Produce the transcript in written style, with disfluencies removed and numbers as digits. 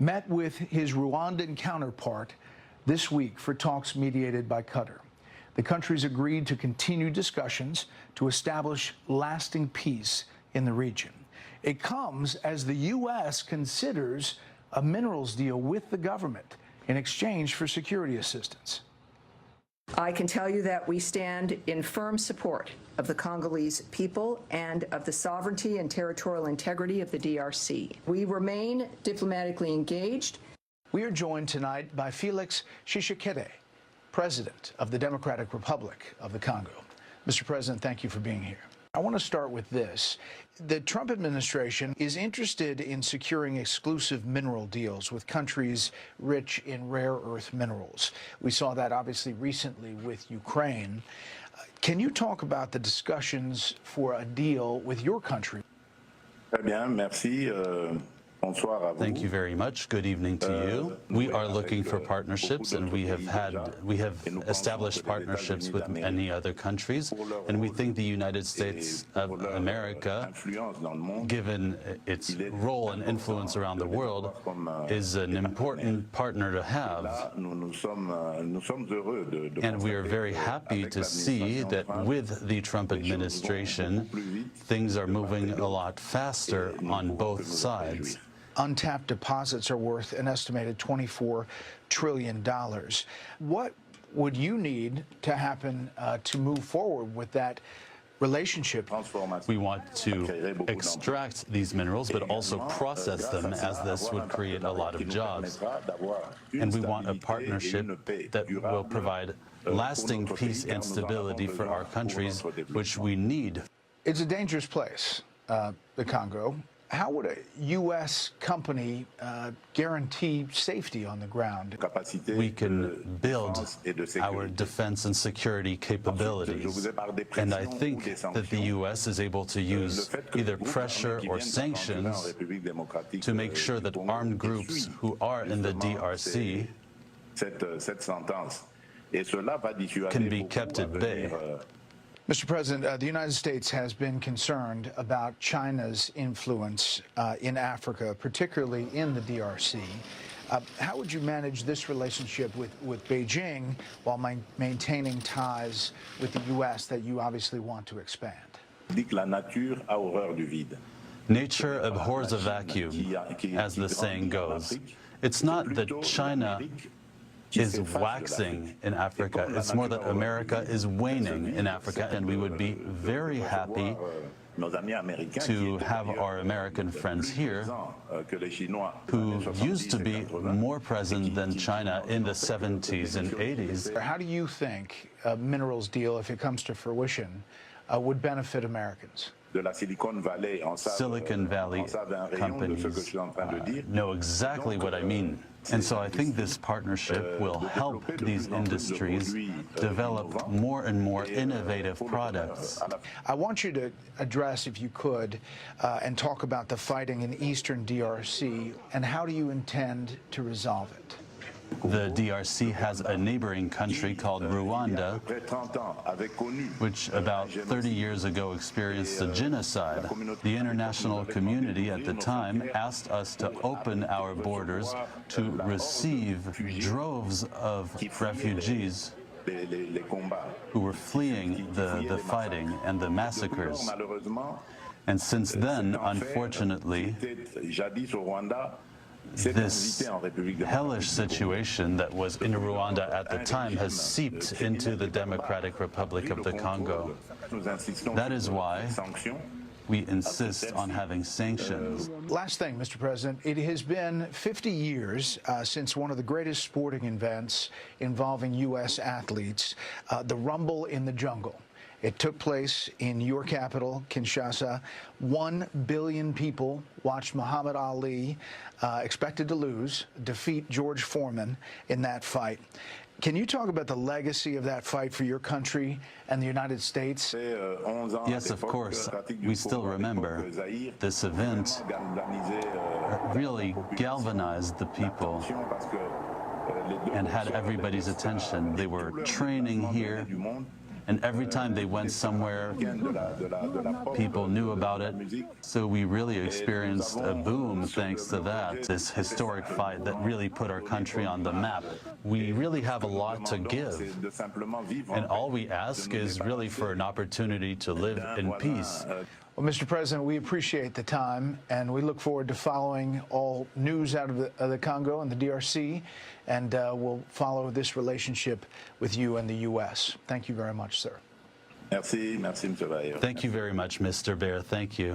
met with his Rwandan counterpart this week for talks mediated by Qatar. The countries agreed to continue discussions to establish lasting peace in the region. It comes as the U.S. considers a minerals deal with the government in exchange for security assistance. I can tell you that we stand in firm support of the Congolese people and of the sovereignty and territorial integrity of the DRC. We remain diplomatically engaged. We are joined tonight by Felix Tshisekedi, President of the Democratic Republic of the Congo. Mr. President, thank you for being here. I want to start with this. The Trump administration is interested in securing exclusive mineral deals with countries rich in rare earth minerals. We saw that obviously recently with Ukraine. Can you talk about the discussions for a deal with your country? Très bien, merci. Thank you very much. Good evening to you. We are looking for partnerships, and we have established partnerships with many other countries, and we think the United States of America, given its role and influence around the world, is an important partner to have. And we are very happy to see that with the Trump administration, things are moving a lot faster on both sides. Untapped deposits are worth an estimated $24 trillion. What would you need to happen to move forward with that relationship? We want to extract these minerals, but also process them, as this would create a lot of jobs. And we want a partnership that will provide lasting peace and stability for our countries, which we need. It's a dangerous place, the Congo. How would a U.S. company guarantee safety on the ground? We can build our defense and security capabilities. And I think that the U.S. is able to use either pressure or sanctions to make sure that armed groups who are in the DRC can be kept at bay. Mr. President, the United States has been concerned about China's influence in Africa, particularly in the DRC. How would you manage this relationship with Beijing while maintaining ties with the U.S. that you obviously want to expand? Nature abhors a vacuum, as the saying goes. It's not that China is waxing in Africa. It's more that America is waning in Africa, and we would be very happy to have our American friends here who used to be more present than China in the 70s and 80s. How do you think a minerals deal, if it comes to fruition, would benefit Americans? Silicon Valley companies know exactly what I mean. And so I think this partnership will help these industries develop more and more innovative products. I want you to address, if you could, and talk about the fighting in eastern DRC, and how do you intend to resolve it? The DRC has a neighboring country called Rwanda, which about 30 years ago experienced a genocide. The international community at the time asked us to open our borders to receive droves of refugees who were fleeing the fighting and the massacres. And since then, unfortunately, this hellish situation that was in Rwanda at the time has seeped into the Democratic Republic of the Congo. That is why we insist on having sanctions. Last thing, Mr. President, it has been 50 years since one of the greatest sporting events involving U.S. athletes, the Rumble in the Jungle. It took place in your capital, Kinshasa. 1 billion people watched Muhammad Ali, expected to lose, defeat George Foreman in that fight. Can you talk about the legacy of that fight for your country and the United States? Yes, of course. We still remember this event really galvanized the people and had everybody's attention. They were training here, And every time they went somewhere, people knew about it. So we really experienced a boom thanks to that, this historic fight that really put our country on the map. We really have a lot to give. And all we ask is really for an opportunity to live in peace. Well, Mr. President, we appreciate the time, and we look forward to following all news out of the Congo and the DRC, and we'll follow this relationship with you and the U.S. Thank you very much, sir. Merci, Mr. Bayer. Thank you very much, Mr. Bear. Thank you.